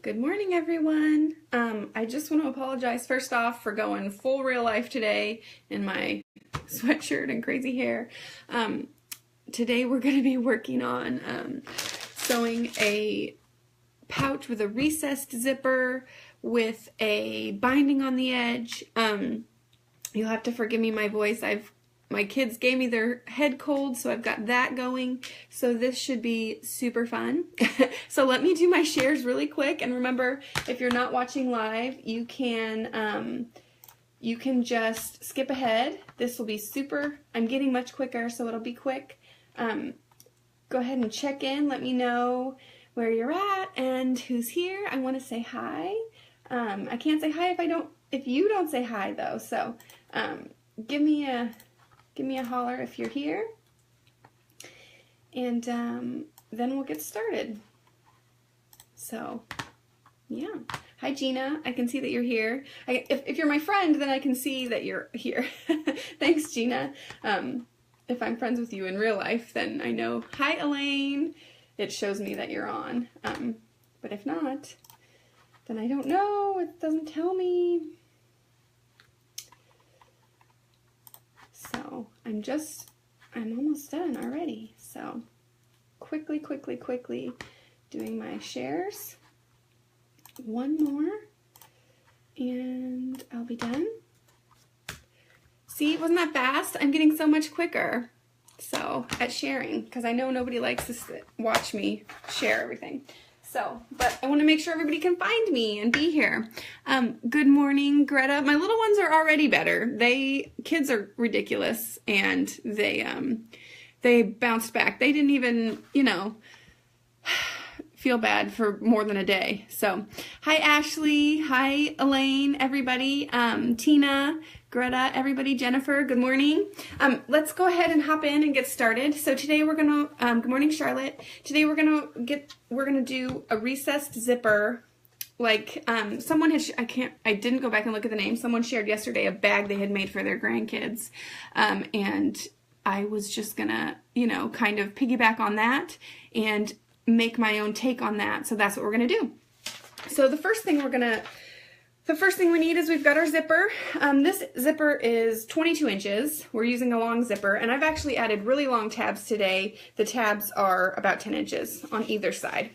Good morning, everyone. I just want to apologize first off for going full real life today in my sweatshirt and crazy hair. Today we're going to be working on sewing a pouch with a recessed zipper with a binding on the edge. You'll have to forgive me my voice. My kids gave me their head cold, so I've got that going. So this should be super fun. So let me do my shares really quick. And remember, if you're not watching live, you can just skip ahead. This will be super, I'm getting much quicker, so it'll be quick. Go ahead and check in. Let me know where you're at and who's here. I want to say hi. I can't say hi if you don't say hi though. So give me a holler if you're here, and then we'll get started. So, yeah. Hi, Gina. I can see that you're here. If you're my friend, then I can see that you're here. Thanks, Gina. If I'm friends with you in real life, then I know. Hi, Elaine. It shows me that you're on. But if not, then I don't know. It doesn't tell me. So I'm almost done already. So quickly doing my shares. One more and I'll be done. See, wasn't that fast? I'm getting so much quicker. So at sharing, because I know nobody likes to watch me share everything. So, but I want to make sure everybody can find me and be here. Good morning, Greta. My little ones are already better. Kids are ridiculous, and they bounced back. They didn't even, feel bad for more than a day. So, hi, Ashley. Hi, Elaine, everybody. Tina, Greta, everybody, Jennifer, good morning. Let's go ahead and hop in and get started. So today we're gonna, good morning, Charlotte. Today we're gonna do a recessed zipper. Like, someone I didn't go back and look at the name. Someone shared yesterday a bag they had made for their grandkids. And I was just gonna, kind of piggyback on that and make my own take on that. So that's what we're gonna do. So the first thing we need is we've got our zipper. This zipper is 22 inches. We're using a long zipper, and I've actually added really long tabs today. The tabs are about 10 inches on either side.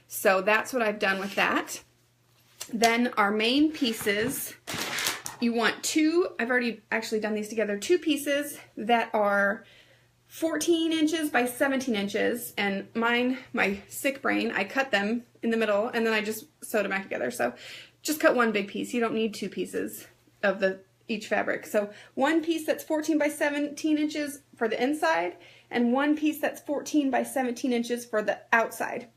So that's what I've done with that. Then our main pieces, you want I've already actually done these together, two pieces that are 14 inches by 17 inches, and my sick brain, I cut them in the middle, and then I just sewed them back together. So just cut one big piece. You don't need two pieces of each fabric. So one piece that's 14 by 17 inches for the inside, and one piece that's 14 by 17 inches for the outside.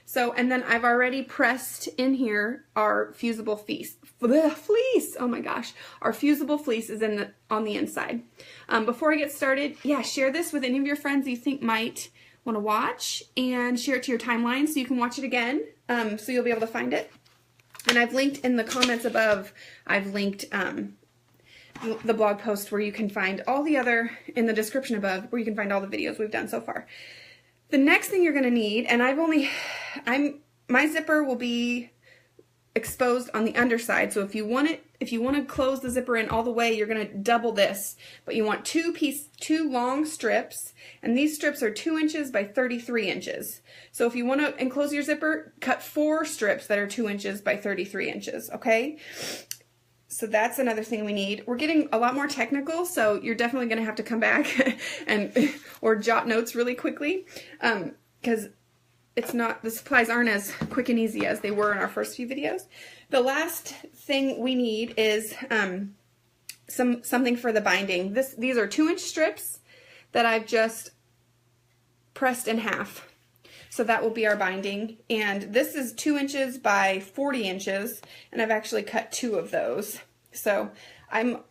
So, and then I've already pressed in here our fusible fleece. Oh my gosh. Our fusible fleece is on the inside. Before I get started, share this with any of your friends you think might want to watch, and share it to your timeline so you can watch it again, so you'll be able to find it. And I've linked in the comments above, I've linked the blog post where you can find in the description above, where you can find all the videos we've done so far. The next thing you're going to need, and my zipper will be exposed on the underside. So if you want to close the zipper in all the way, you're going to double this. But you want two long strips, and these strips are 2 inches by 33 inches. So if you want to enclose your zipper, cut 4 strips that are 2 inches by 33 inches, okay? So that's another thing we need. We're getting a lot more technical, so you're definitely going to have to come back or jot notes really quickly, because the supplies aren't as quick and easy as they were in our first few videos. The last thing we need is something for the binding. These are 2-inch strips that I've just pressed in half. So that will be our binding, and this is 2 inches by 40 inches, and I've actually cut 2 of those. So I don't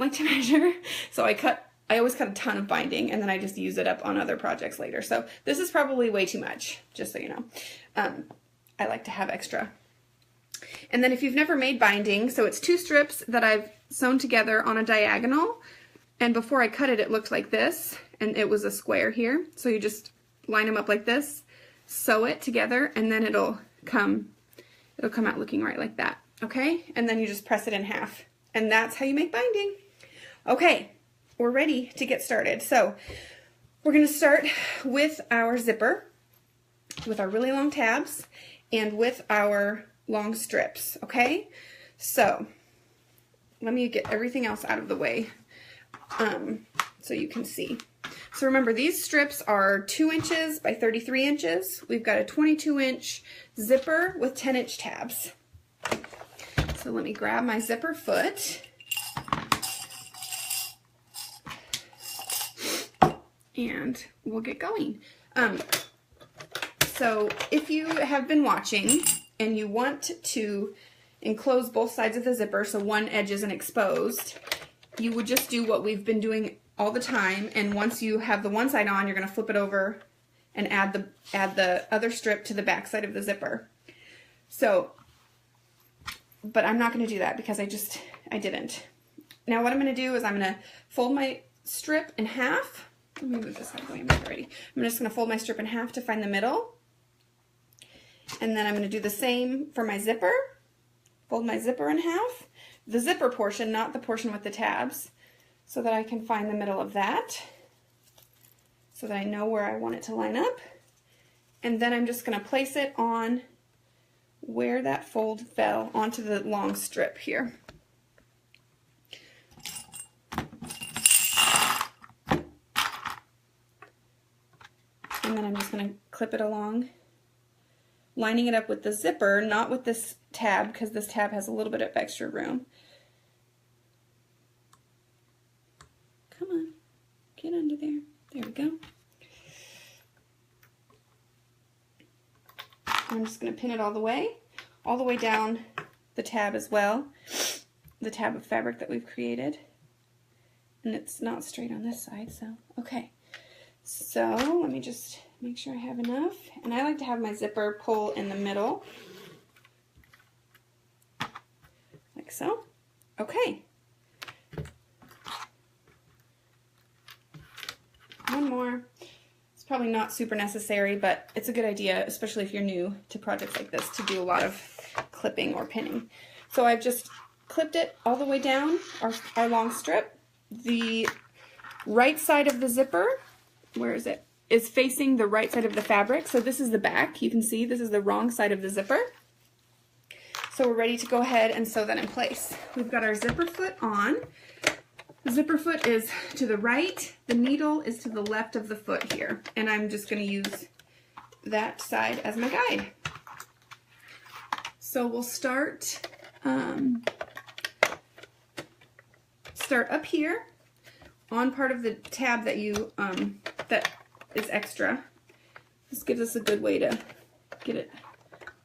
like to measure, so I always cut a ton of binding, and then I just use it up on other projects later. So this is probably way too much, just so you know. I like to have extra. And then if you've never made binding, so it's 2 strips that I've sewn together on a diagonal, and before I cut it, it looked like this. And it was a square here. So you just line them up like this, sew it together, and then it'll come out looking right like that, okay? And then you just press it in half, and that's how you make binding. Okay, we're ready to get started. So we're gonna start with our zipper, with our really long tabs, and with our long strips, okay? So let me get everything else out of the way so you can see. So remember, these strips are 2 inches by 33 inches. We've got a 22-inch zipper with 10-inch tabs. So let me grab my zipper foot. And we'll get going. So if you have been watching and you want to enclose both sides of the zipper so one edge isn't exposed, you would just do what we've been doing all the time, and once you have the one side on, you're going to flip it over and add the other strip to the back side of the zipper. So, but I'm not going to do that because I didn't. Now what I'm going to do is I'm going to fold my strip in half. Let me move this out of the way, I'm not ready. I'm just going to fold my strip in half to find the middle. And then I'm going to do the same for my zipper. Fold my zipper in half. The zipper portion, not the portion with the tabs, so that I can find the middle of that, so that I know where I want it to line up. And then I'm just going to place it on where that fold fell onto the long strip here. And then I'm just going to clip it along, lining it up with the zipper, not with this tab, because this tab has a little bit of extra room. Come on, get under there. There we go. I'm just going to pin it all the way down the tab as well, the tab of fabric that we've created. And it's not straight on this side, so okay. So let me just make sure I have enough. And I like to have my zipper pull in the middle, like so. Okay. One more. It's probably not super necessary, but it's a good idea, especially if you're new to projects like this, to do a lot of clipping or pinning. So I've just clipped it all the way down our long strip. The right side of the zipper, where is it, is facing the right side of the fabric. So this is the back. You can see this is the wrong side of the zipper. So we're ready to go ahead and sew that in place. We've got our zipper foot on. The zipper foot is to the right, the needle is to the left of the foot here, and I'm just going to use that side as my guide. So we'll start up here on part of the tab that that is extra. This gives us a good way to get it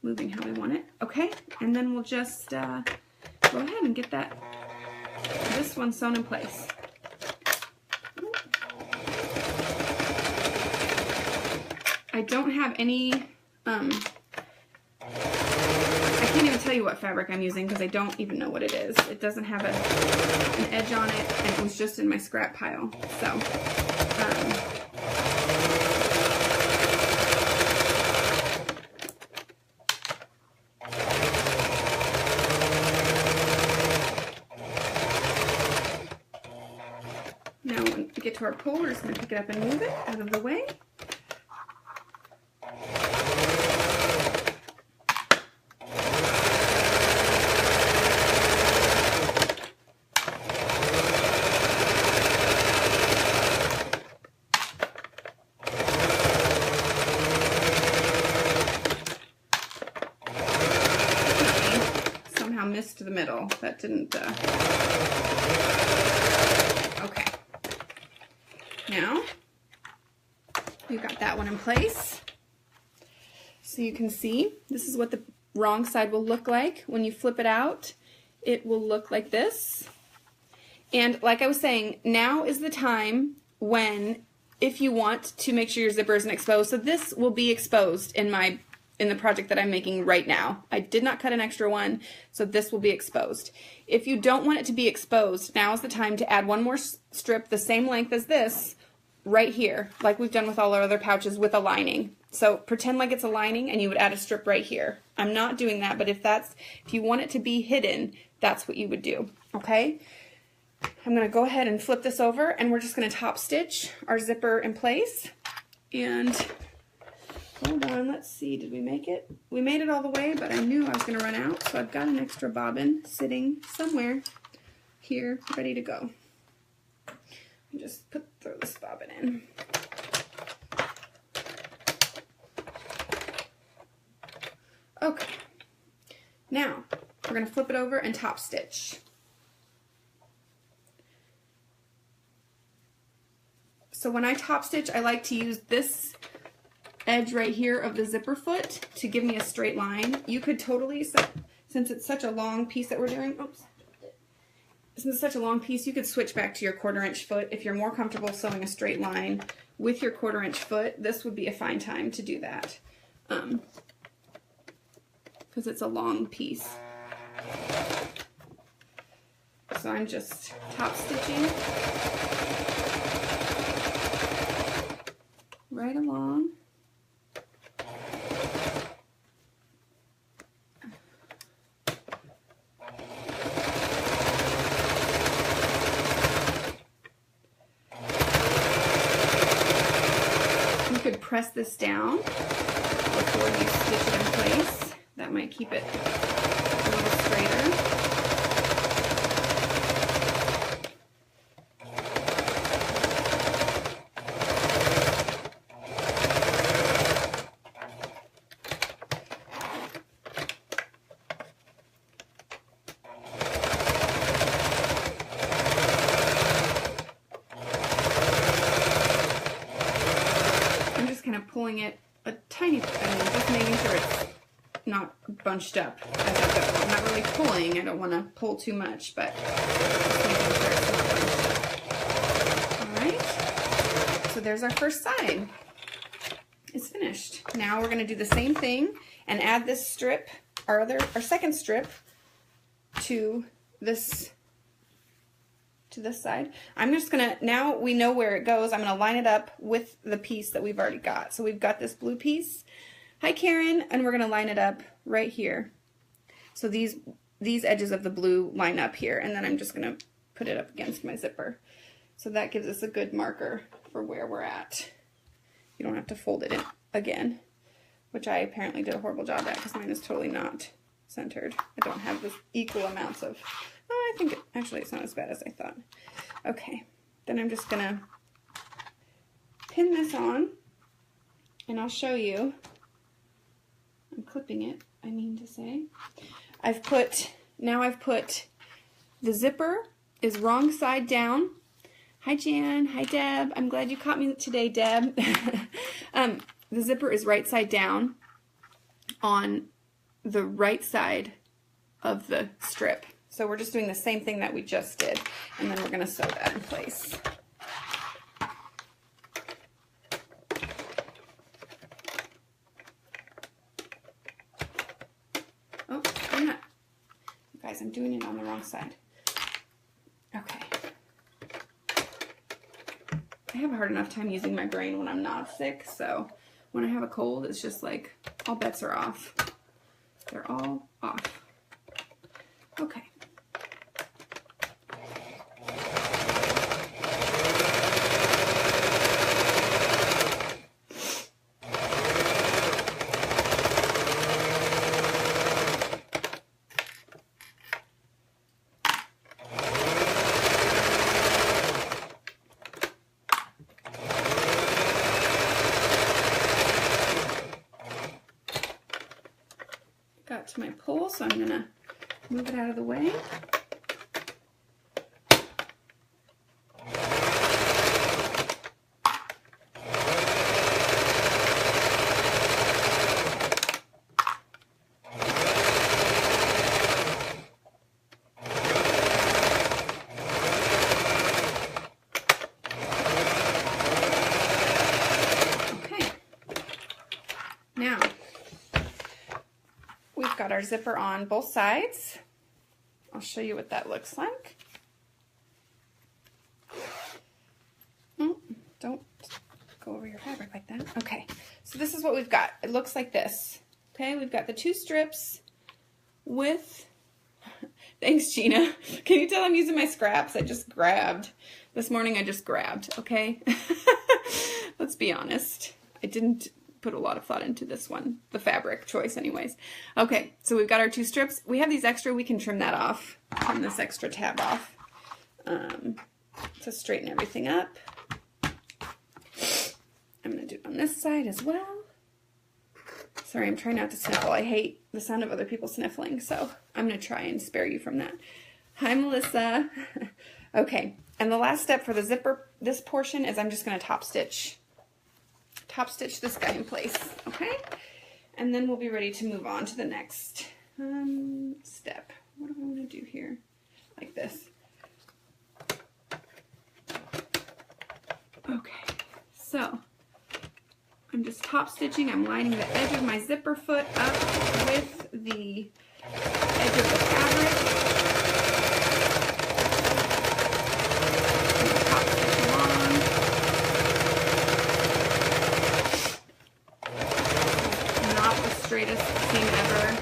moving how we want it. Okay, and then we'll just go ahead and get this one sewn in place. I don't have any, I can't even tell you what fabric I'm using because I don't even know what it is. It doesn't have an edge on it, and it was just in my scrap pile. So, now when we get to our pole, we're just going to pick it up and move it out of the way. Missed the middle. That didn't, okay. Now, we've got that one in place. So you can see, this is what the wrong side will look like. When you flip it out, it will look like this. And like I was saying, now is the time when, if you want to make sure your zipper isn't exposed, so this will be exposed in the project that I'm making right now. I did not cut an extra one, so this will be exposed. If you don't want it to be exposed, now is the time to add one more strip the same length as this right here, like we've done with all our other pouches with a lining. So pretend like it's a lining and you would add a strip right here. I'm not doing that, but if you want it to be hidden, that's what you would do, okay? I'm gonna go ahead and flip this over and we're just gonna top stitch our zipper in place. And hold on, let's see, did we make it? We made it all the way, but I knew I was gonna run out, so I've got an extra bobbin sitting somewhere here, ready to go. Just throw this bobbin in. Okay, now we're going to flip it over and top stitch. So when I top stitch, I like to use this edge right here of the zipper foot to give me a straight line. You could totally, since it's such a long piece that we're doing, since it's such a long piece, you could switch back to your 1/4 inch foot. If you're more comfortable sewing a straight line with your 1/4 inch foot, this would be a fine time to do that. Because it's a long piece. So I'm just top stitching right along. You could press this down before you stitch it in place. That might keep it a little straighter. I'm just kind of pulling it a tiny bit, just making sure it's not bunched up as I go. I'm not really pulling. I don't want to pull too much, but just making sure it's not bunched up. Alright, so there's our first side. It's finished. Now we're going to do the same thing and add this strip, our second strip, to this side. I'm just going to, now we know where it goes, I'm going to line it up with the piece that we've already got. So we've got this blue piece. Hi Karen, and we're going to line it up right here. So these edges of the blue line up here, and then I'm just going to put it up against my zipper. So that gives us a good marker for where we're at. You don't have to fold it in again, which I apparently did a horrible job at because mine is totally not centered. I don't have this equal amounts of, I think actually it's not as bad as I thought. Okay, then I'm just going to pin this on, and I'll show you. I'm clipping it, I mean to say. Now I've put the zipper is wrong side down. Hi Jan, hi Deb. I'm glad you caught me today, Deb. The zipper is right side down on the right side of the strip. So we're just doing the same thing that we just did, and then we're going to sew that in place. I'm doing it on the wrong side. Okay. I have a hard enough time using my brain when I'm not sick, so when I have a cold, it's just like all bets are off. They're all off. Okay. To my pole, so I'm going to move it out of the way. Okay. Now, we've got our zipper on both sides. I'll show you what that looks like. Don't go over your fabric like that. Okay, so this is what we've got. It looks like this. Okay, we've got the 2 strips with, thanks Gina. Can you tell I'm using my scraps? I just grabbed. This morning I just grabbed, okay? Let's be honest. I didn't put a lot of thought into this one, the fabric choice anyways. Okay, so we've got our 2 strips. We have these extra, we can trim that off, trim this extra tab off to straighten everything up. I'm gonna do it on this side as well. Sorry, I'm trying not to sniffle. I hate the sound of other people sniffling, so I'm gonna try and spare you from that. Hi, Melissa. Okay, and the last step for the zipper, this portion, is I'm just gonna top stitch this guy in place, okay? And then we'll be ready to move on to the next step. What do I want to do here? Like this. Okay, so I'm just top stitching. I'm lining the edge of my zipper foot up with the edge of the fabric. Top stitch along. Not the straightest seam ever.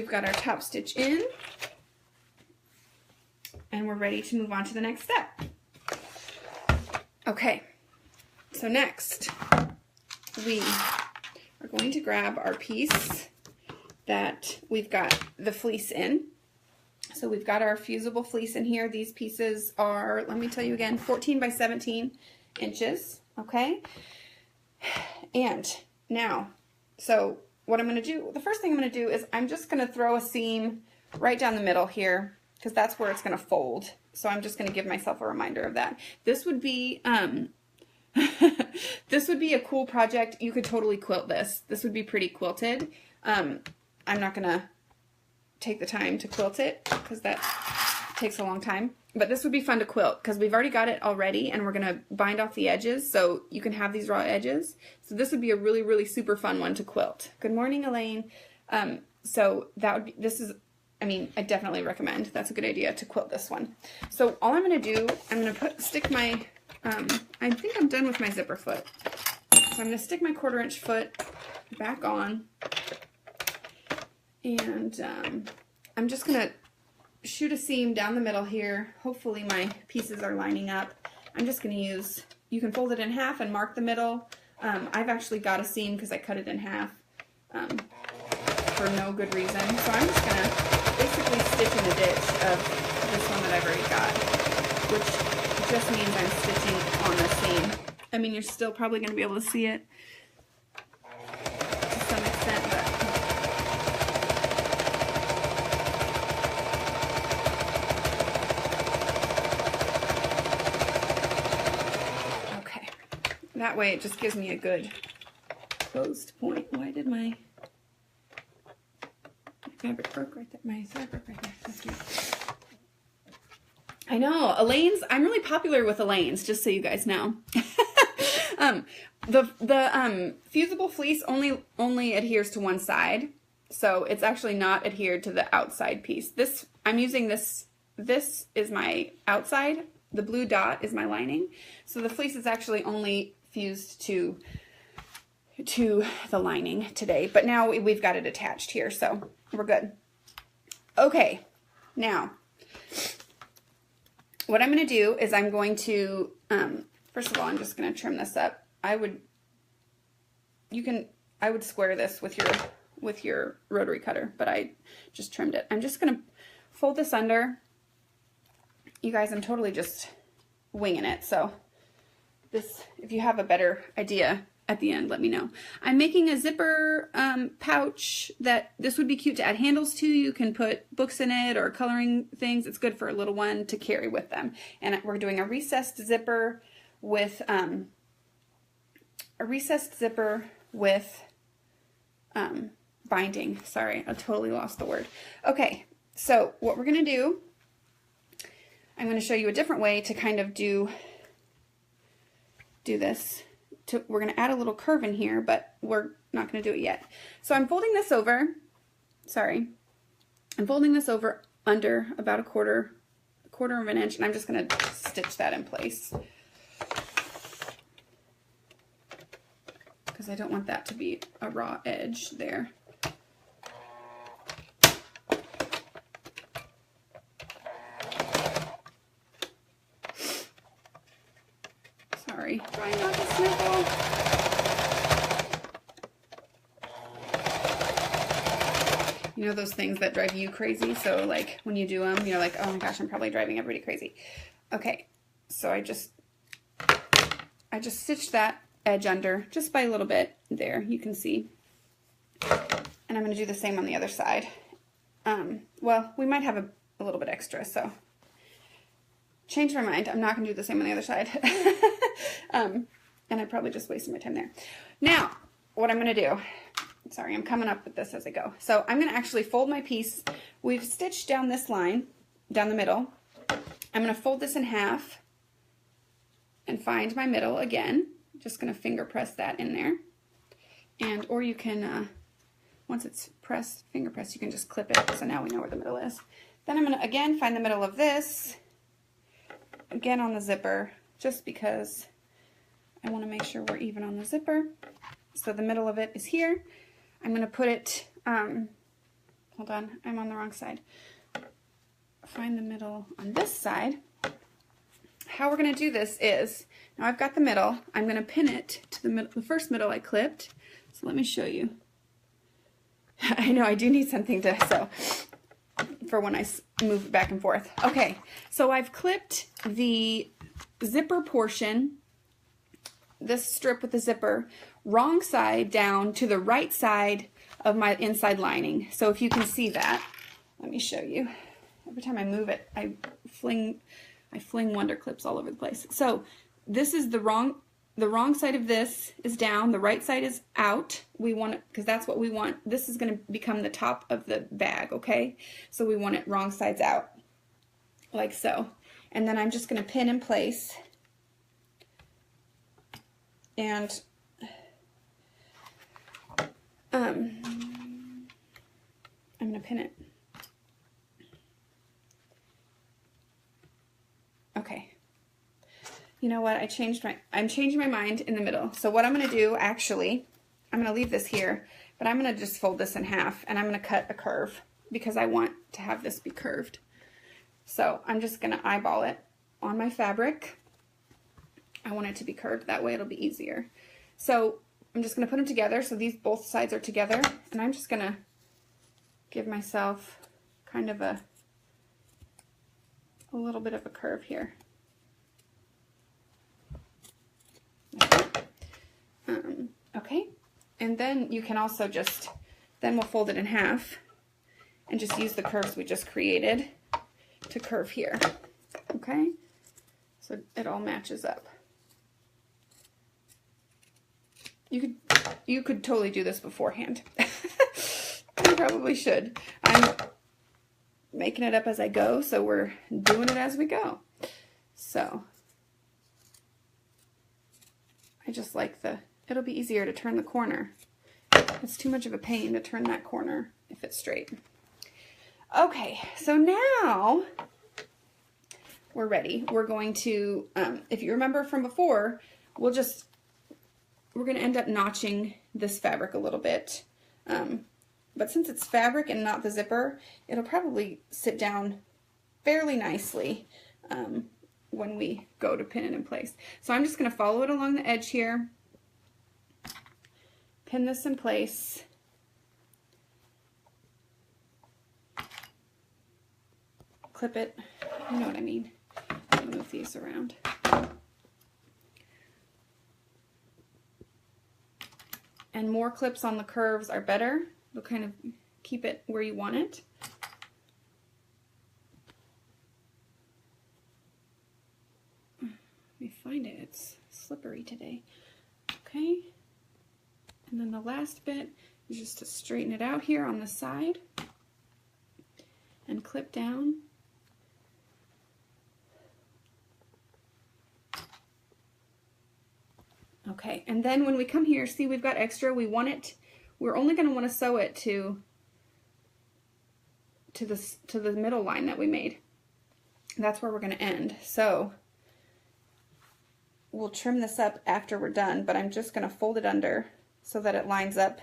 Got our top stitch in, and we're ready to move on to the next step. Okay, so next we are going to grab our piece that we've got the fleece in. So we've got our fusible fleece in here. These pieces are, let me tell you again, 14 by 17 inches, okay? And now, so what I'm going to do, the first thing I'm going to do is I'm just going to throw a seam right down the middle here, because that's where it's going to fold. So I'm just going to give myself a reminder of that. This would be this would be a cool project. You could totally quilt this. This would be pretty quilted. I'm not going to take the time to quilt it because that takes a long time. But this would be fun to quilt because we've already got it already, and we're going to bind off the edges so you can have these raw edges. So this would be a really, really super fun one to quilt. Good morning, Elaine. So that would be, this is, I mean, I definitely recommend. That's a good idea to quilt this one. So all I'm going to do, I'm going to stick my, I think I'm done with my zipper foot. So I'm going to stick my 1/4 inch foot back on, and I'm just going to shoot a seam down the middle here. Hopefully my pieces are lining up. I'm just going to use, you can fold it in half and mark the middle. I've actually got a seam because I cut it in half for no good reason. So I'm just going to basically stitch in the ditch of this one that I've already got, which just means I'm stitching on the seam. I mean, you're still probably going to be able to see it to some extent, but that way it just gives me a good closed point. Why did my fabric broke right there? My fabric right there. That's right. I know, Elaine's, I'm really popular with Elaine's, just so you guys know. The fusible fleece only adheres to one side, so it's actually not adhered to the outside piece. This, I'm using this is my outside, the blue dot is my lining, so the fleece is actually only fused to the lining today, but now we've got it attached here, so we're good. Okay, now what I'm going to do is I'm going to first of all, I'm just going to trim this up. I would square this with your rotary cutter, but I just trimmed it. I'm just going to fold this under. You guys, I'm totally just winging it, so this, if you have a better idea at the end, let me know. I'm making a zipper pouch that this would be cute to add handles to. You can put books in it or coloring things. It's good for a little one to carry with them. And we're doing a recessed zipper with binding. Sorry, I totally lost the word. Okay, so what we're gonna do, I'm gonna show you a different way to kind of do do this. We're going to add a little curve in here, but we're not going to do it yet. So I'm folding this over, I'm folding this over under about a quarter of an inch, and I'm just going to stitch that in place because I don't want that to be a raw edge there. Sorry, trying not to sniffle. You know those things that drive you crazy? So like when you do them, you're like, oh my gosh, I'm probably driving everybody crazy. Okay, so I just stitched that edge under just by a little bit there, you can see. And I'm going to do the same on the other side. Well, we might have a little bit extra, so change my mind. I'm not going to do the same on the other side. And I probably just wasted my time there. Now, what I'm going to do, sorry, I'm coming up with this as I go. So I'm going to actually fold my piece. We've stitched down this line, down the middle. I'm going to fold this in half and find my middle again. Just going to finger press that in there. And, or you can, once it's pressed, finger pressed, you can just clip it. So now we know where the middle is. Then I'm going to, again, find the middle of this, again on the zipper, just because I want to make sure we're even on the zipper. So the middle of it is here. I'm going to put it, hold on, I'm on the wrong side. Find the middle on this side. How we're going to do this is, now I've got the middle, I'm going to pin it to the middle, the first middle I clipped. So let me show you. I know I do need something to sew for when I move it back and forth. Okay, so I've clipped the zipper portion, this strip with the zipper, wrong side down to the right side of my inside lining. So if you can see that, let me show you. Every time I move it, I fling Wonder Clips all over the place. So this is the wrong side of this is down, the right side is out. We want it, because that's what we want. This is going to become the top of the bag, okay? So we want it wrong sides out, like so. And then I'm just going to pin in place. And I'm going to pin it. Okay. You know what? I'm changing my mind in the middle. So what I'm going to do, actually, I'm going to leave this here, but I'm going to just fold this in half, and I'm going to cut a curve because I want to have this be curved. So I'm just going to eyeball it on my fabric. I want it to be curved. That way it'll be easier. So I'm just going to put them together. So these both sides are together, and I'm just going to give myself kind of a little bit of a curve here. Okay, and then you can also then we'll fold it in half and just use the curves we just created to curve here. Okay, so it all matches up. You could totally do this beforehand. You probably should. I'm making it up as I go, so we're doing it as we go. So I just like it'll be easier to turn the corner. It's too much of a pain to turn that corner if it's straight. Okay, so now we're ready. We're going to, if you remember from before, we're going to end up notching this fabric a little bit. But since it's fabric and not the zipper, it'll probably sit down fairly nicely when we go to pin it in place. So I'm just going to follow it along the edge here, pin this in place, clip it, you know what I mean. Move these around. And more clips on the curves are better. They'll kind of keep it where you want it. Let me find it. It's slippery today. Okay. And then the last bit is just to straighten it out here on the side and clip down. Okay, and then when we come here, see we've got extra. We're only going to want to sew it to the middle line that we made. That's where we're going to end. So we'll trim this up after we're done, but I'm just going to fold it under so that it lines up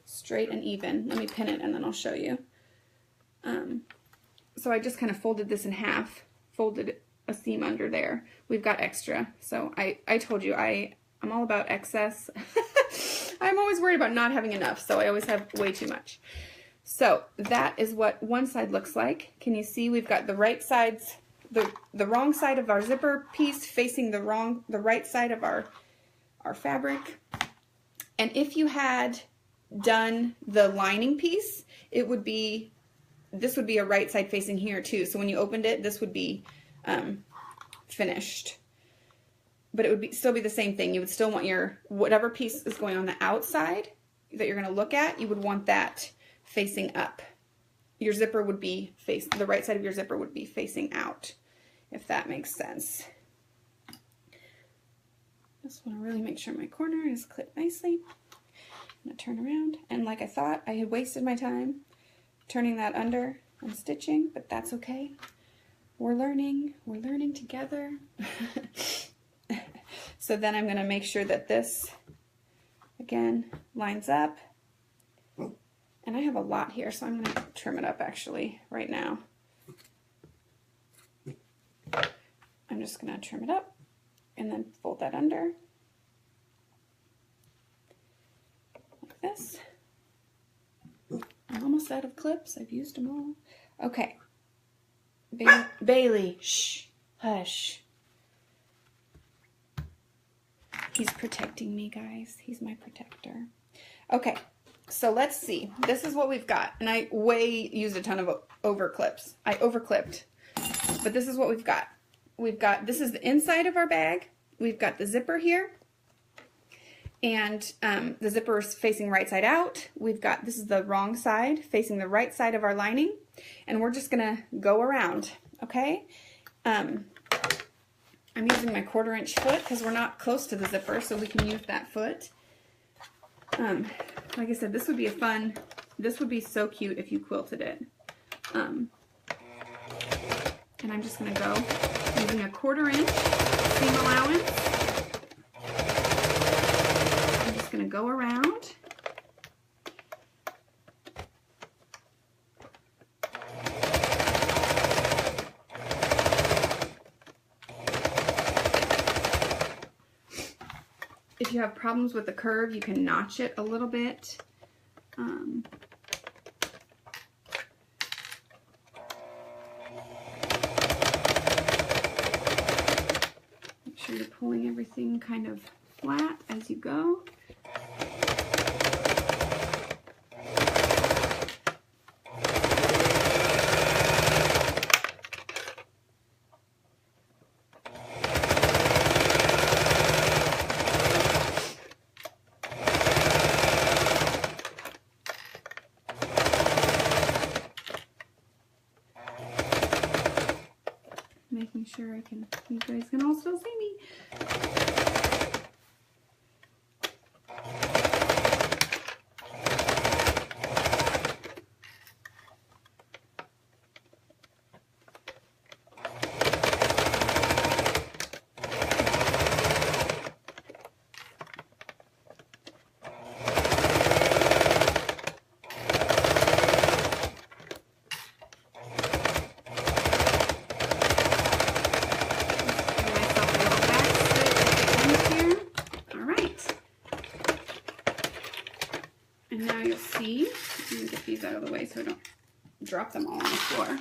straight and even. Let me pin it and then I'll show you. So I just kind of folded this in half, folded a seam under there. We've got extra. So I told you I'm all about excess. I'm always worried about not having enough, so I always have way too much. So that is what one side looks like. Can you see we've got the right sides, the wrong side of our zipper piece facing the right side of our fabric. And if you had done the lining piece, this would be a right side facing here too. So when you opened it, this would be finished. But it would still be the same thing. You would still want whatever piece is going on the outside that you're going to look at, you would want that facing up. Your zipper would be the right side of your zipper would be facing out, if that makes sense. Just want to really make sure my corner is clipped nicely. I'm going to turn around, and like I thought, I had wasted my time turning that under and stitching, but that's okay. We're learning together. So then I'm going to make sure that this, again, lines up. And I have a lot here, so I'm going to trim it up actually right now. I'm just going to trim it up and then fold that under. Like this. I'm almost out of clips. I've used them all. Okay. Bailey, shh, hush. He's protecting me, guys. He's my protector. Okay, so let's see. This is what we've got. And I used a ton of over clips. I over clipped. But this is what we've got. This is the inside of our bag. We've got the zipper here. And the zipper is facing right side out. This is the wrong side, facing the right side of our lining. And we're just gonna go around, okay? I'm using my 1/4 inch foot because we're not close to the zipper, so we can use that foot. Like I said, this would be so cute if you quilted it. And I'm just gonna go using a 1/4 inch seam allowance. I'm just gonna go around. If you have problems with the curve, you can notch it a little bit. Make sure you're pulling everything kind of flat as you go. Making sure you guys can all still see me. Out of the way so I don't drop them all on the floor.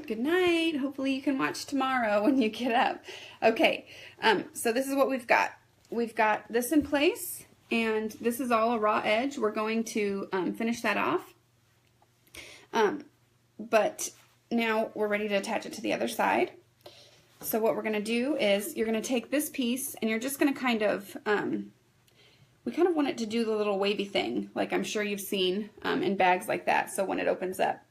Good night. Hopefully you can watch tomorrow when you get up. Okay, so this is what we've got. We've got this in place, and this is all a raw edge. We're going to finish that off. But now we're ready to attach it to the other side. So what we're going to do is you're going to take this piece and you're just going to kind of we kind of want it to do the little wavy thing, like I'm sure you've seen in bags like that. So when it opens up,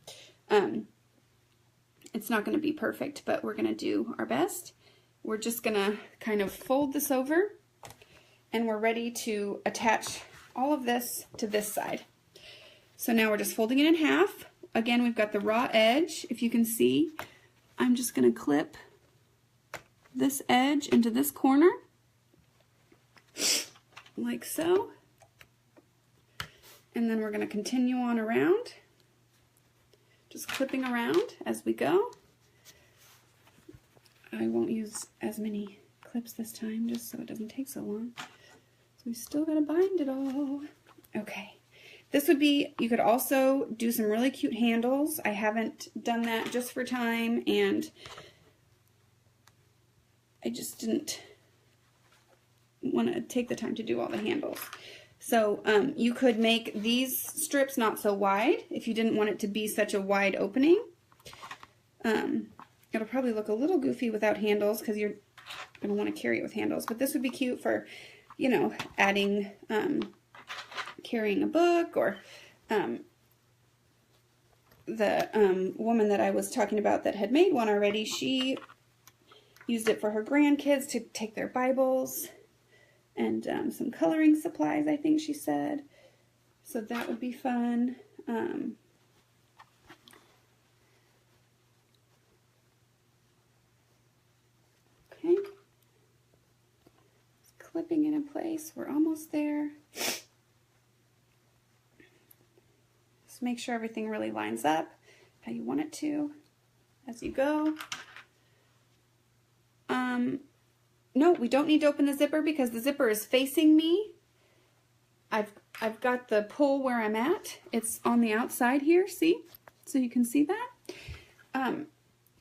it's not going to be perfect, but we're going to do our best. we're just gonna kind of fold this over, and we're ready to attach all of this to this side. So now we're just folding it in half. Again, we've got the raw edge. If you can see, I'm just gonna clip this edge into this corner, like so. And then we're gonna continue on around, just clipping around as we go. I won't use as many clips this time, just so it doesn't take so long. So we still gotta bind it all. Okay. This would be, you could also do some really cute handles. I haven't done that just for time, and I just didn't want to take the time to do all the handles. So you could make these strips not so wide if you didn't want it to be such a wide opening. It'll probably look a little goofy without handles because you're going to want to carry it with handles, but this would be cute for, you know, adding, carrying a book, or the woman that I was talking about that had made one already, she used it for her grandkids to take their Bibles, and some coloring supplies, I think she said. So that would be fun. Okay. Just clipping it in place. We're almost there. Just make sure everything really lines up how you want it to as you go. No, we don't need to open the zipper because the zipper is facing me. I've got the pull where I'm at. It's on the outside here, see? So you can see that.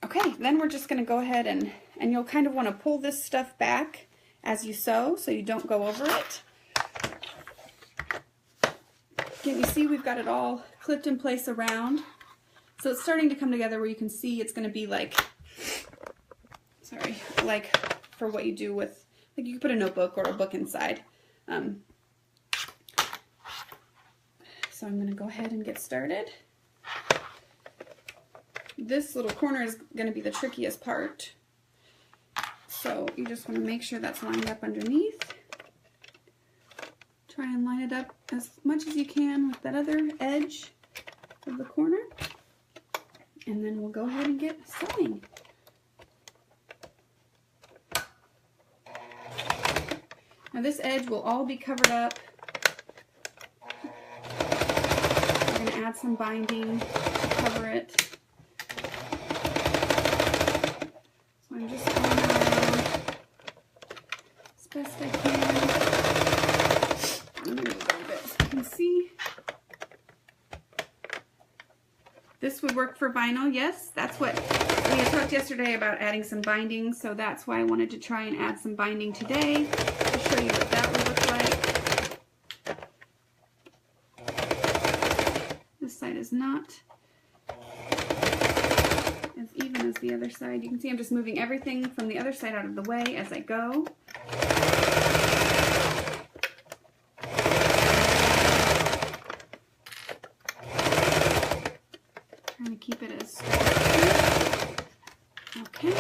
Okay, then we're just going to go ahead and you'll kind of want to pull this stuff back as you sew so you don't go over it. Can you see we've got it all clipped in place around? So it's starting to come together where you can see it's going to be like, sorry, like for what you do with, like you could put a notebook or a book inside. So I'm going to go ahead and get started. This little corner is going to be the trickiest part. So you just want to make sure that's lined up underneath. Try and line it up as much as you can with that other edge of the corner. And then we'll go ahead and get sewing. Now this edge will all be covered up. We're going to add some binding to cover it. So I'm just going around as best I can. I'm going to move a little bit so you can see. This would work for vinyl, yes. That's what we had talked yesterday about, adding some binding, so that's why I wanted to try and add some binding today to show you what that would look like. This side is not as even as the other side. You can see I'm just moving everything from the other side out of the way as I go. Trying to keep it as straight. Okay.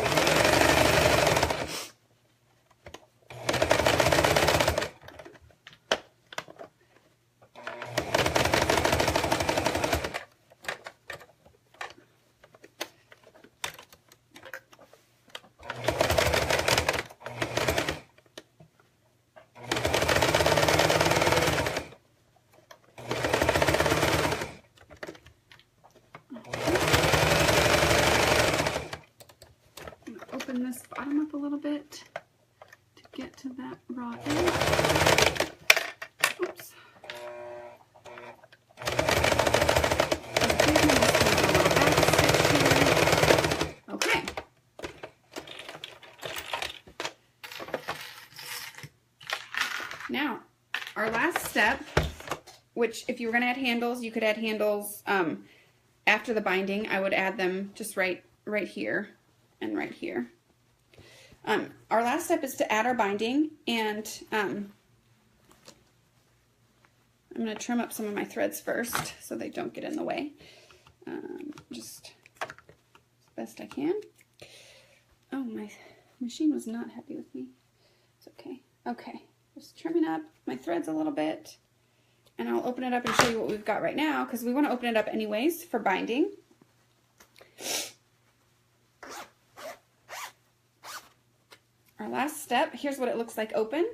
Open this bottom up a little bit to get to that raw edge. Oops. Okay. Now, our last step, which if you were going to add handles, you could add handles after the binding. I would add them just right here and right here. Our last step is to add our binding, and I'm going to trim up some of my threads first so they don't get in the way, just as best I can. Oh, my machine was not happy with me. It's okay. Okay, just trimming up my threads a little bit, and I'll open it up and show you what we've got right now, because we want to open it up anyways for binding. Our last step, here's what it looks like open.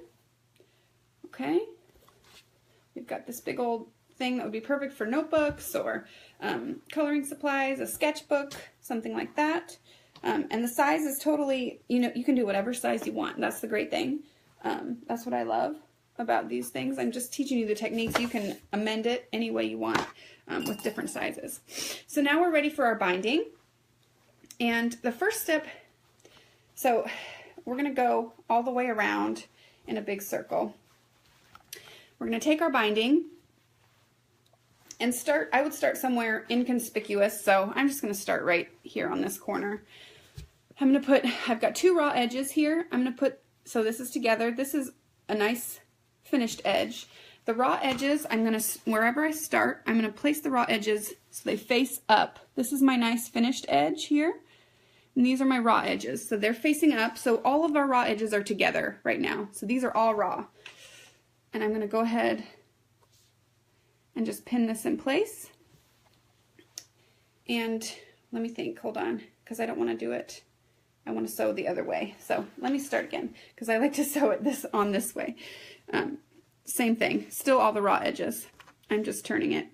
Okay, we've got this big old thing that would be perfect for notebooks or coloring supplies, a sketchbook, something like that. And the size is totally, you can do whatever size you want. That's the great thing. That's what I love about these things. I'm just teaching you the techniques. You can amend it any way you want with different sizes. So now we're ready for our binding. And the first step, so we're going to go all the way around in a big circle. We're going to take our binding and start, I would start somewhere inconspicuous, so I'm just going to start right here on this corner. I'm going to put, I've got 2 raw edges here. I'm going to put, so this is together. This is a nice finished edge. The raw edges, I'm going to, wherever I start, I'm going to place the raw edges so they face up. This is my nice finished edge here, and these are my raw edges. So they're facing up, so all of our raw edges are together right now. So these are all raw. And I'm going to go ahead and just pin this in place. And let me think, hold on, because I don't want to do it. I want to sew the other way. So let me start again, because I like to sew it this way. Same thing, still all the raw edges. I'm just turning it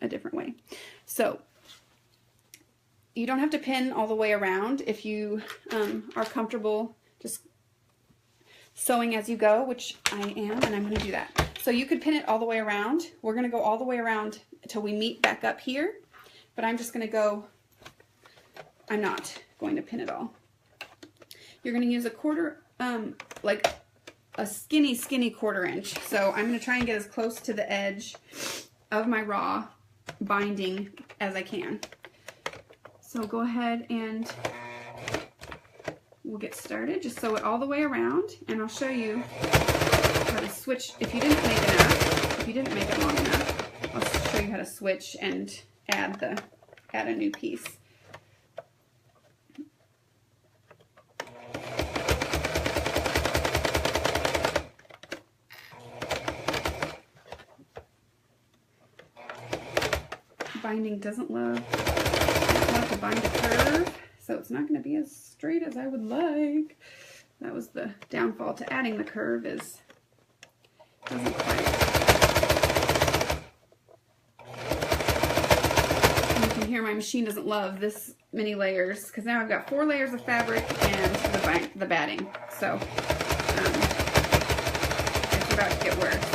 a different way. So you don't have to pin all the way around if you are comfortable just sewing as you go, which I am, and I'm going to do that. So you could pin it all the way around. We're going to go all the way around until we meet back up here, but I'm just going to go, I'm not going to pin it all. You're going to use a quarter, like a skinny 1/4 inch. So I'm going to try and get as close to the edge of my raw binding as I can. So go ahead and we'll get started. Just sew it all the way around, and I'll show you how to switch. If you didn't make enough, if you didn't make it long enough, I'll show you how to switch and add a new piece. Binding doesn't love to bind a curve, so it's not going to be as straight as I would like. That was the downfall to adding the curve, is it doesn't quite. And you can hear my machine doesn't love this many layers, because now I've got 4 layers of fabric and the batting. So it's about to get worse.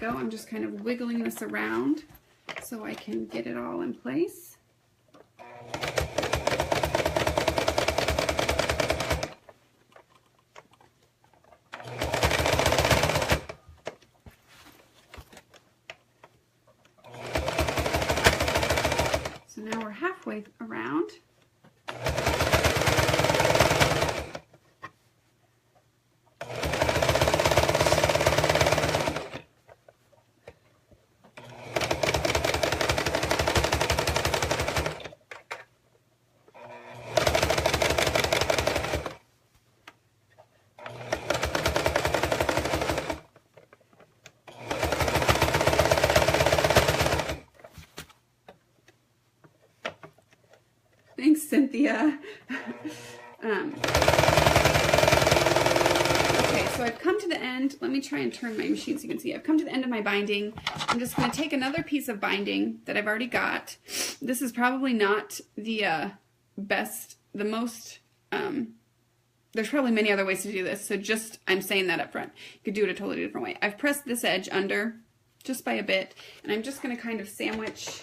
I'm just kind of wiggling this around so I can get it all in place. So now we're halfway around. Thanks, Cynthia. Okay, so I've come to the end. Let me try and turn my machine so you can see. I've come to the end of my binding. I'm just going to take another piece of binding that I've already got. This is probably not the best, the most there's probably many other ways to do this, so just, I'm saying that up front. You could do it a totally different way. I've pressed this edge under just by a bit, and I'm just going to kind of sandwich,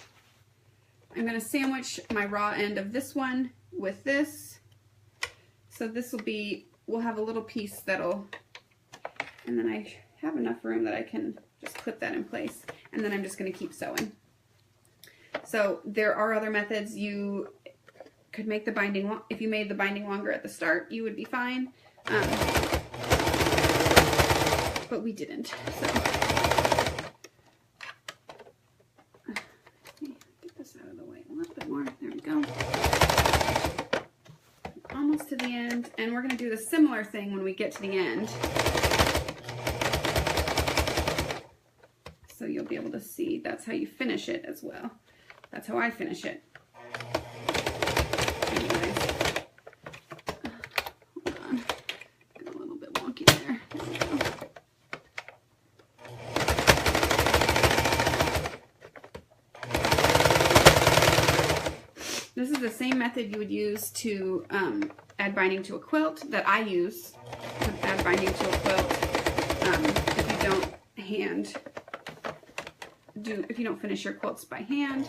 I'm going to sandwich my raw end of this one with this. So this will be, we'll have a little piece that'll, and then I have enough room that I can just clip that in place, and then I'm just going to keep sewing. So there are other methods. You could make the binding, if you made the binding longer at the start, you would be fine. But we didn't. So get this out of the way a little bit more. There we go. Almost to the end, and we're going to do the similar thing when we get to the end. So you'll be able to see that's how you finish it as well. That's how I finish it. Anyways, hold on, got a little bit wonky there. There we go. This is the same method you would use to add binding to a quilt that I use to add binding to a quilt. If you don't if you don't finish your quilts by hand,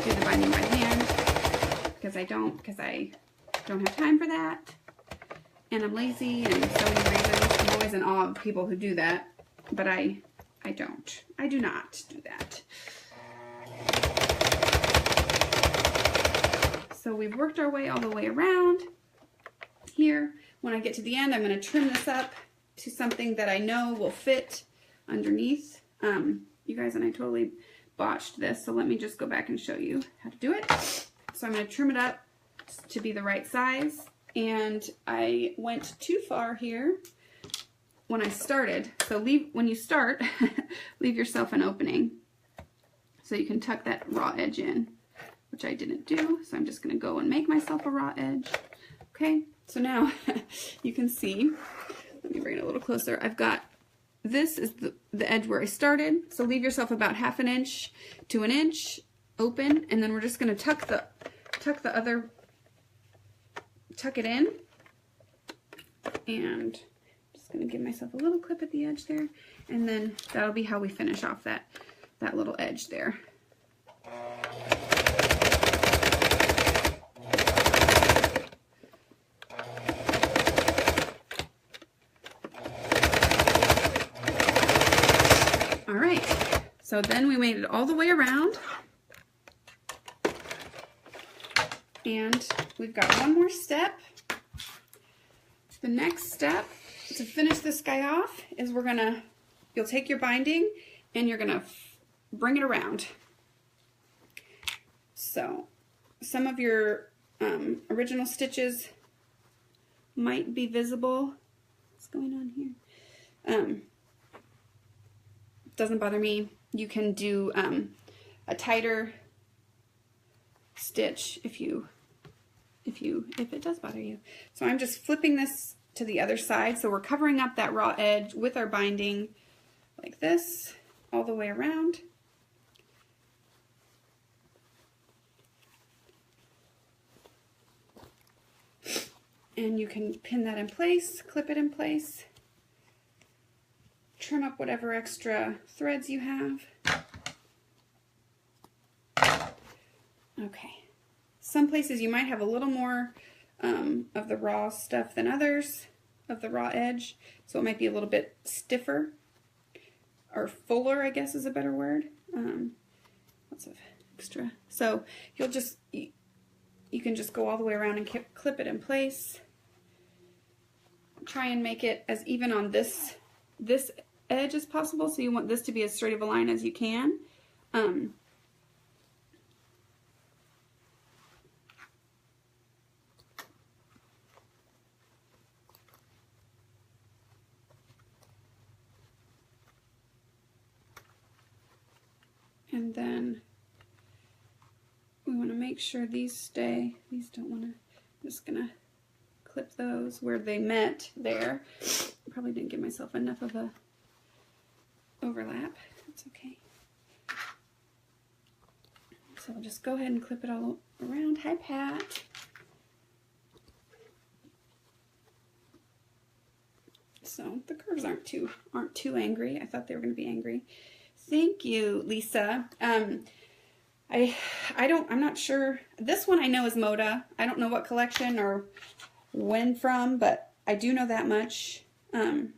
do the binding by hand, because I don't have time for that, and I'm lazy, and so many reasons. I'm always in awe of people who do that, but I do not do that. So we've worked our way all the way around here. When I get to the end, I'm going to trim this up to something that I know will fit underneath. You guys, and I totally botched this, so let me just go back and show you how to do it. So I'm going to trim it up to be the right size, and I went too far here when I started. So when you start, leave yourself an opening so you can tuck that raw edge in, which I didn't do, so I'm just going to go and make myself a raw edge. Okay, so now you can see, let me bring it a little closer. I've got, this is the edge where I started, so leave yourself about 1/2 inch to 1 inch open, and then we're just going to tuck it in, and just going to give myself a little clip at the edge there, and then that'll be how we finish off that little edge there. So then we made it all the way around, and we've got one more step. The next step to finish this guy off is you'll take your binding and you're gonna bring it around. So some of your original stitches might be visible. What's going on here? Doesn't bother me. You can do a tighter stitch if it does bother you. So I'm just flipping this to the other side. So we're covering up that raw edge with our binding like this all the way around. And you can pin that in place, clip it in place. Trim up whatever extra threads you have. Okay. Some places you might have a little more of the raw stuff than others, of the raw edge, so it might be a little bit stiffer, or fuller, I guess is a better word. Lots of extra. So you can just go all the way around and clip it in place. Try and make it as even on this edge as possible, so you want this to be as straight of a line as you can. And then we want to make sure these stay. These don't want to, I'm just going to clip those where they met there. Probably didn't give myself enough of a overlap. That's okay. So I'll just go ahead and clip it all around. Hi, Pat. So the curves aren't too angry. I thought they were going to be angry. Thank you, Lisa. I'm not sure. This one I know is Moda. I don't know what collection or when from, but I do know that much. I'm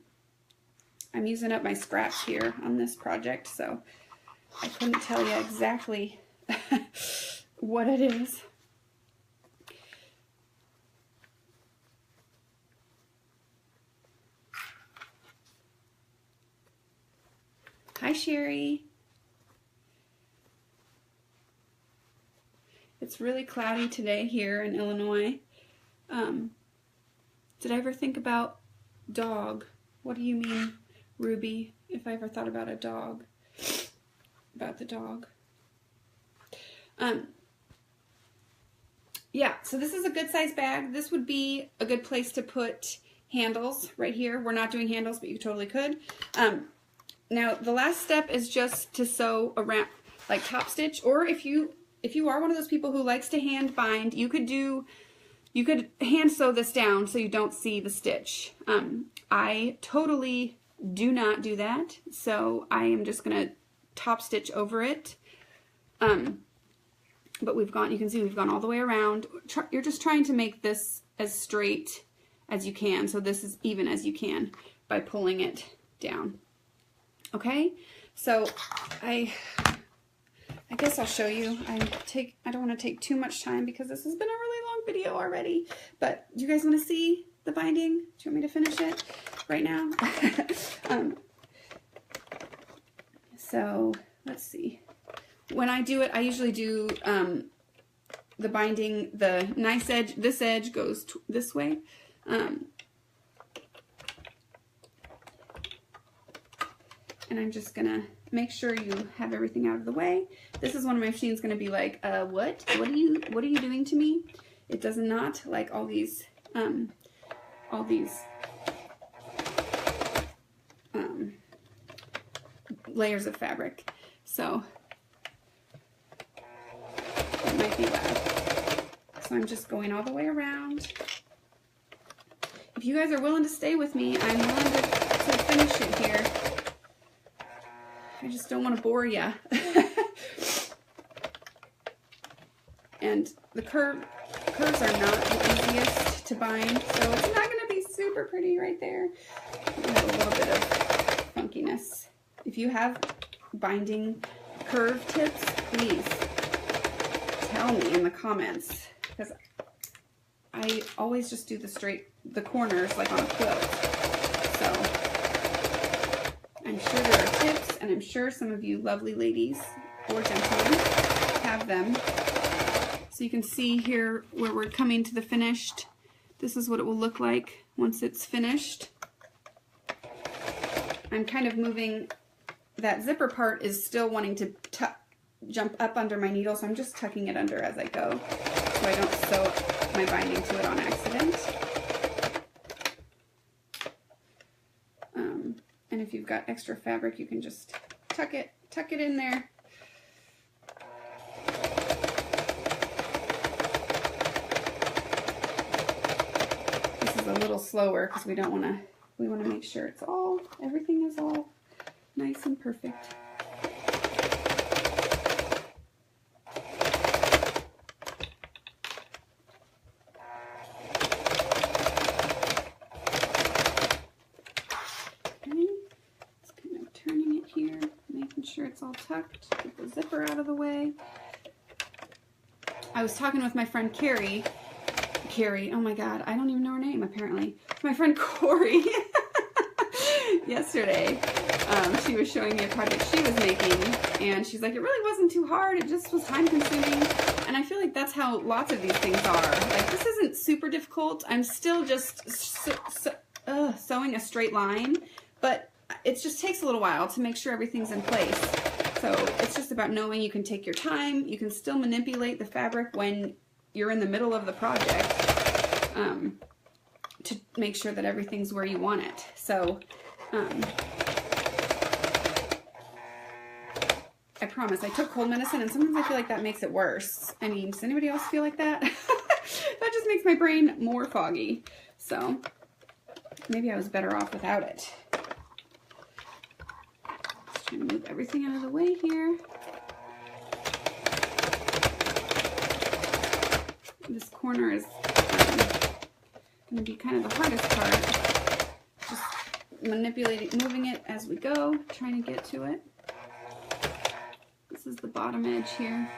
using up my scraps here on this project, so I couldn't tell you exactly what it is. Hi, Sherry. It's really cloudy today here in Illinois. Did I ever think about dog? What do you mean, Ruby? If I ever thought about a dog, about the dog. Yeah, so this is a good size bag. This would be a good place to put handles right here. We're not doing handles, but you totally could. Now the last step is just to sew around, like top stitch, or if you are one of those people who likes to hand bind, you could hand sew this down so you don't see the stitch. I totally do not do that, so I am just gonna top stitch over it. But you can see we've gone all the way around. You're just trying to make this as straight as you can, so this is even as you can by pulling it down. Okay, so I guess I'll show you. I don't want to take too much time because this has been a really long video already. But do you guys want to see the binding? Do you want me to finish it right now? So let's see. When I do it, I usually do the binding. The nice edge. This edge goes this way. And I'm just gonna make sure you have everything out of the way. This is one of my machines gonna be like, what are you doing to me? It does not like all these layers of fabric. So it might be loud. So I'm just going all the way around. If you guys are willing to stay with me, I'm willing to finish it here. I just don't want to bore you. And the curves are not the easiest to bind, so it's not going to be super pretty right there. You have a little bit of funkiness. If you have binding curve tips, please tell me in the comments, because I always just do the corners like on a quilt. So I'm sure there are tips, and I'm sure some of you lovely ladies or gentlemen have them. So you can see here where we're coming to the finished. This is what it will look like once it's finished. I'm kind of moving, that zipper part is still wanting to jump up under my needle, so I'm just tucking it under as I go so I don't sew my binding to it on accident. And if you've got extra fabric, you can just tuck it in there. This is a little slower because we want to make sure everything is all nice and perfect. Sure it's all tucked. Get the zipper out of the way. I was talking with my friend Carrie, oh my god, I don't even know her name apparently. My friend Corey yesterday. She was showing me a project she was making, and she's like, it really wasn't too hard, it just was time consuming. And I feel like that's how lots of these things are. Like, this isn't super difficult. I'm still just sewing a straight line, but it just takes a little while to make sure everything's in place. So it's just about knowing you can take your time. You can still manipulate the fabric when you're in the middle of the project to make sure that everything's where you want it. So I promise, I took cold medicine, and sometimes I feel like that makes it worse. I mean, does anybody else feel like that? That just makes my brain more foggy. So maybe I was better off without it. Just trying to move everything out of the way here. This corner is going to be kind of the hardest part. Just manipulating, moving it as we go, trying to get to it. This is the bottom edge here.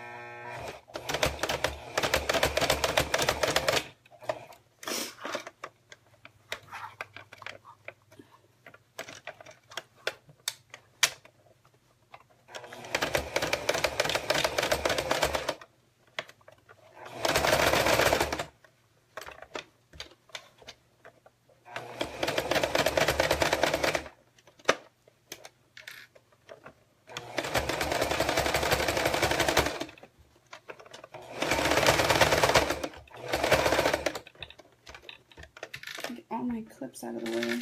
All my clips out of the way.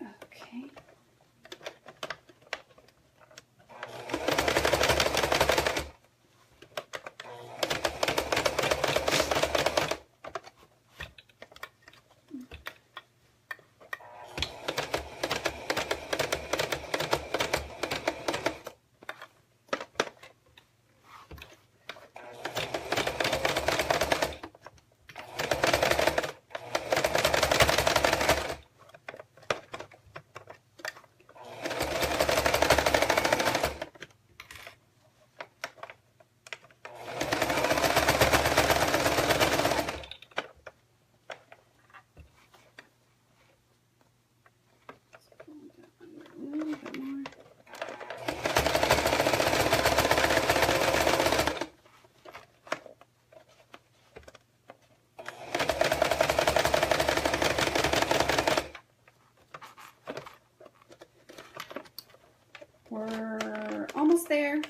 Okay. We're almost there.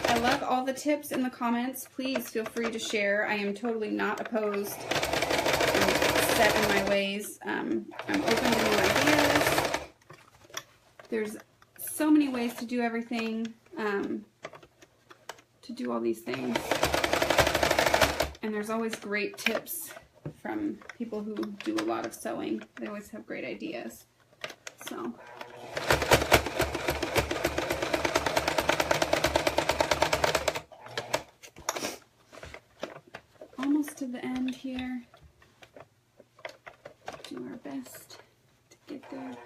I love all the tips in the comments. Please feel free to share. I am totally not opposed. I'm set in my ways. I'm open to new ideas. There's so many ways to do everything, to do all these things. And there's always great tips from people who do a lot of sewing. They always have great ideas. So. Almost to the end here. Do our best to get there.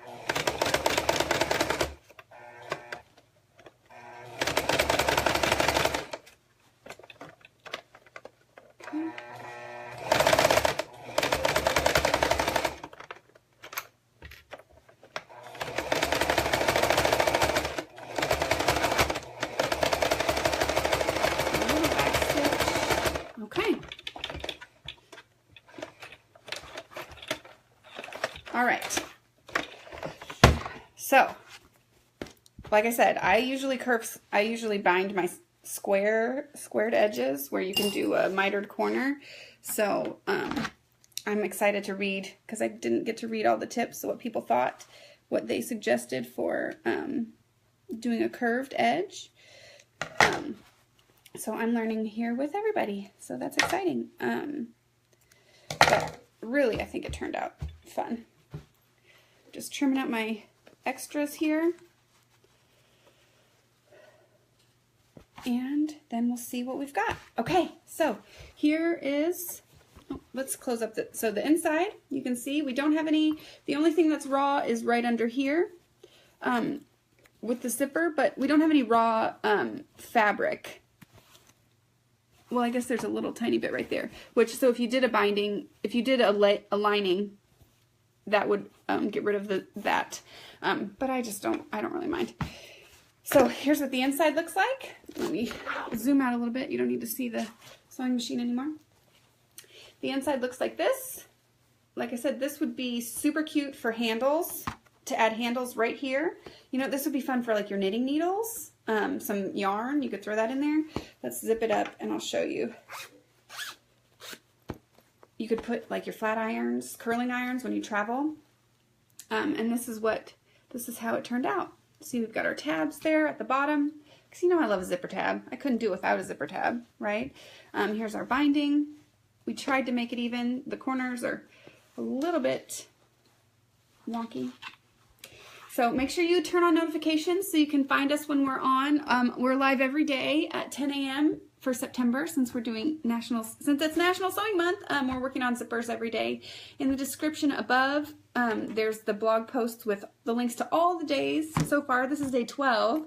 Okay. All right. So, like I said, I usually bind my squared edges where you can do a mitered corner. So, I'm excited to read, because I didn't get to read all the tips, so what people thought, what they suggested for doing a curved edge. So I'm learning here with everybody, so that's exciting. But really, I think it turned out fun. Just trimming out my extras here. And then we'll see what we've got. Okay, so here is, let's close up so the inside, you can see we don't have any, the only thing that's raw is right under here with the zipper, but we don't have any raw fabric. Well, I guess there's a little tiny bit right there, which, so if you did a binding, if you did a lining, that would get rid of that. But I don't really mind. So here's what the inside looks like. Let me zoom out a little bit. You don't need to see the sewing machine anymore. The inside looks like this. Like I said, this would be super cute for handles, to add handles right here. You know, this would be fun for like your knitting needles. some yarn. You could throw that in there. Let's zip it up and I'll show you. You could put like your flat irons, curling irons when you travel. And this is how it turned out. See, we've got our tabs there at the bottom. Because you know I love a zipper tab. I couldn't do it without a zipper tab, right? Here's our binding. We tried to make it even. The corners are a little bit wonky. So make sure you turn on notifications so you can find us when we're on. We're live every day at 10 a.m. for September, since it's National Sewing Month. We're working on zippers every day. In the description above, there's the blog posts with the links to all the days so far. This is day 12.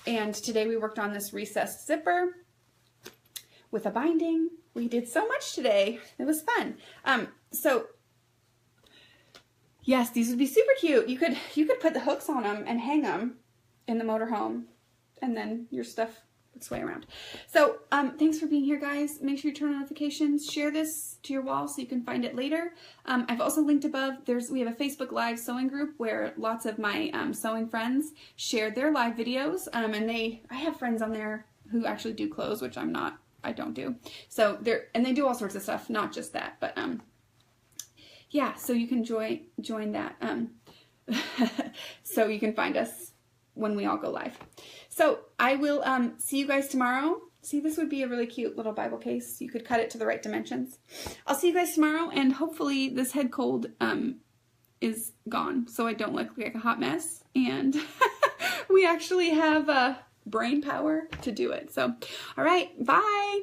And today we worked on this recessed zipper with a binding. We did so much today. It was fun. So yes, these would be super cute. You could put the hooks on them and hang them in the motorhome, and then your stuff would sway around. So thanks for being here, guys. Make sure you turn on notifications. Share this to your wall so you can find it later. I've also linked above. We have a Facebook Live sewing group where lots of my sewing friends shared their live videos, and I have friends on there who actually do clothes, which I don't do. So they do all sorts of stuff, not just that, but yeah, so you can join that. So you can find us when we all go live. So I will see you guys tomorrow. See, this would be a really cute little Bible case. You could cut it to the right dimensions. I'll see you guys tomorrow, and hopefully this head cold is gone, so I don't look like a hot mess, and we actually have brain power to do it. So, all right, bye.